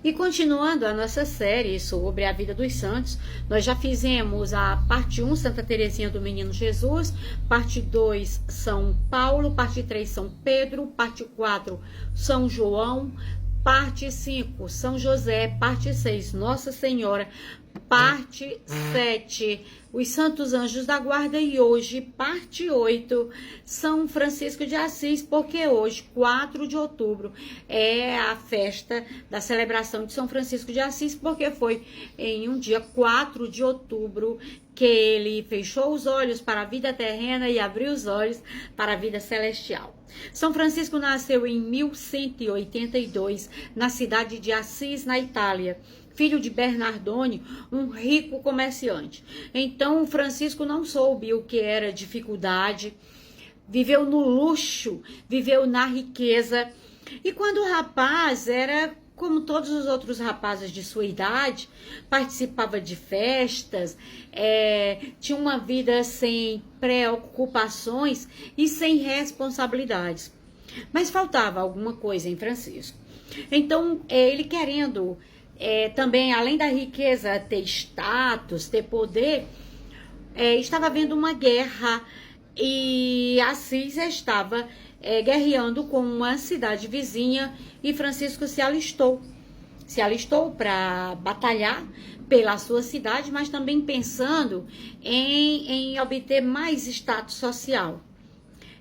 E continuando a nossa série sobre a vida dos santos, nós já fizemos a parte 1, Santa Teresinha do Menino Jesus, parte 2, São Paulo, parte 3, São Pedro, parte 4, São João, parte 5, São José, parte 6, Nossa Senhora, parte 7, os Santos Anjos da Guarda, e hoje, parte 8, São Francisco de Assis, porque hoje, 4 de outubro, é a festa da celebração de São Francisco de Assis, porque foi em um dia 4 de outubro que ele fechou os olhos para a vida terrena e abriu os olhos para a vida celestial. São Francisco nasceu em 1182, na cidade de Assis, na Itália, filho de Bernardone, um rico comerciante. Então, Francisco não soube o que era dificuldade, viveu no luxo, viveu na riqueza. E quando o rapaz era como todos os outros rapazes de sua idade, participava de festas, tinha uma vida sem preocupações e sem responsabilidades. Mas faltava alguma coisa em Francisco. Então, ele querendo também, além da riqueza, ter status, ter poder, estava havendo uma guerra e Assis estava guerreando com uma cidade vizinha e Francisco se alistou para batalhar pela sua cidade, mas também pensando em obter mais status social.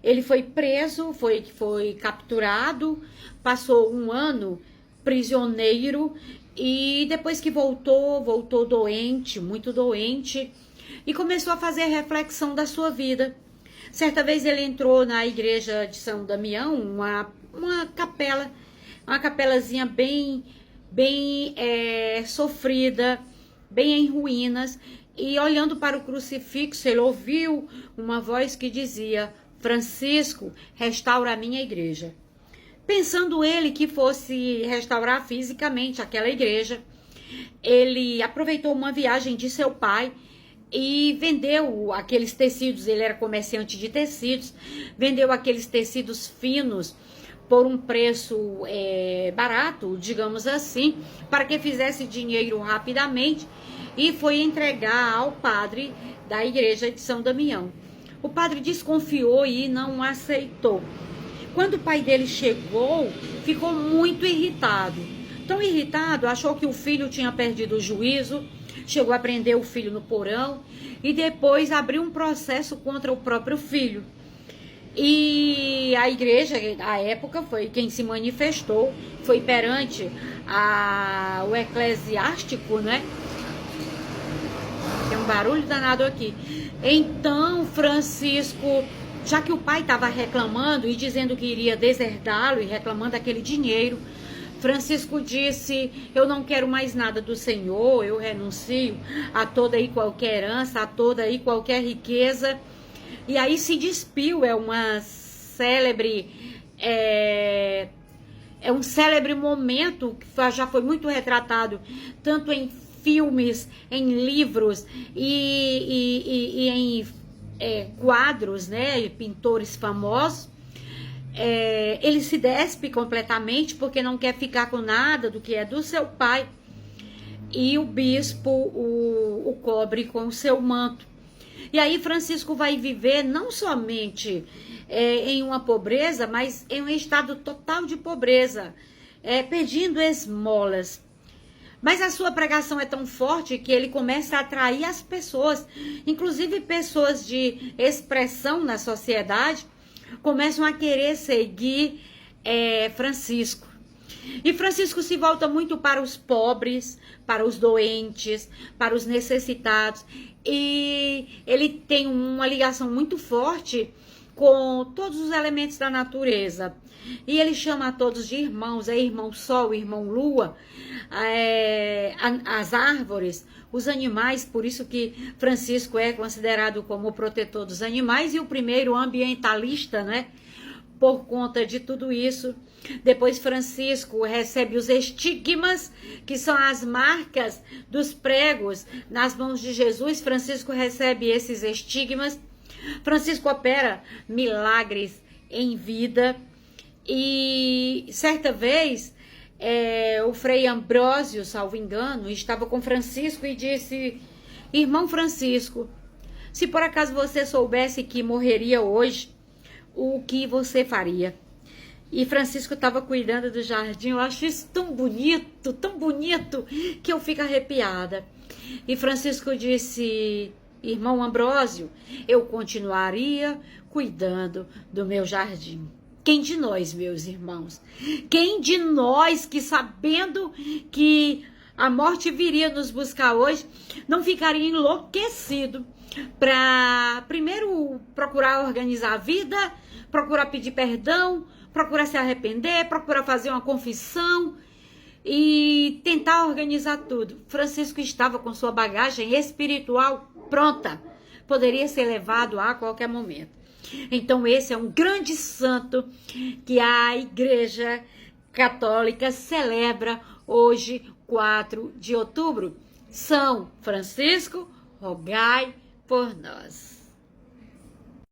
Ele foi preso, foi capturado, passou um ano prisioneiro e depois que voltou doente, muito doente, e começou a fazer reflexão da sua vida. Certa vez ele entrou na igreja de São Damião, uma capelazinha bem sofrida, bem em ruínas, e olhando para o crucifixo, ele ouviu uma voz que dizia: Francisco, restaura a minha igreja. Pensando ele que fosse restaurar fisicamente aquela igreja, ele aproveitou uma viagem de seu pai e vendeu aqueles tecidos. Ele era comerciante de tecidos, vendeu aqueles tecidos finos por um preço barato, digamos assim, para que fizesse dinheiro rapidamente, e foi entregar ao padre da igreja de São Damião. O padre desconfiou e não aceitou. Quando o pai dele chegou, ficou muito irritado. Tão irritado, achou que o filho tinha perdido o juízo, chegou a prender o filho no porão e depois abriu um processo contra o próprio filho. E a igreja, à época, foi quem se manifestou, foi perante o eclesiástico, né? Tem um barulho danado aqui. Então, Francisco, já que o pai estava reclamando e dizendo que iria deserdá-lo e reclamando aquele dinheiro, Francisco disse: eu não quero mais nada do Senhor, eu renuncio a toda e qualquer herança, a toda e qualquer riqueza. E aí se despiu, um célebre momento que já foi muito retratado, tanto em filmes, em livros e em quadros, né, pintores famosos. Ele se despe completamente porque não quer ficar com nada do que é do seu pai, e o bispo o cobre com o seu manto. E aí Francisco vai viver não somente em uma pobreza, mas em um estado total de pobreza, pedindo esmolas. Mas a sua pregação é tão forte que ele começa a atrair as pessoas, inclusive pessoas de expressão na sociedade, começam a querer seguir Francisco. E Francisco se volta muito para os pobres, para os doentes, para os necessitados. E ele tem uma ligação muito forte com todos os elementos da natureza. E ele chama a todos de irmãos, irmão sol, irmão lua, as árvores, os animais. Por isso que Francisco é considerado como o protetor dos animais e o primeiro ambientalista, né? Por conta de tudo isso. Depois Francisco recebe os estigmas, que são as marcas dos pregos nas mãos de Jesus. Francisco recebe esses estigmas. Francisco opera milagres em vida. E certa vez o Frei Ambrósio, salvo engano, estava com Francisco e disse: irmão Francisco, se por acaso você soubesse que morreria hoje, o que você faria? E Francisco estava cuidando do jardim. Eu acho isso tão bonito, que eu fico arrepiada. E Francisco disse: irmão Ambrósio, eu continuaria cuidando do meu jardim. Quem de nós, meus irmãos? Quem de nós que, sabendo que a morte viria nos buscar hoje, não ficaria enlouquecido para primeiro procurar organizar a vida, procurar pedir perdão, procurar se arrepender, procurar fazer uma confissão e tentar organizar tudo? Francisco estava com sua bagagem espiritual pronta, poderia ser levado a qualquer momento. Então esse é um grande santo que a Igreja Católica celebra hoje, 4 de outubro. São Francisco, rogai por nós.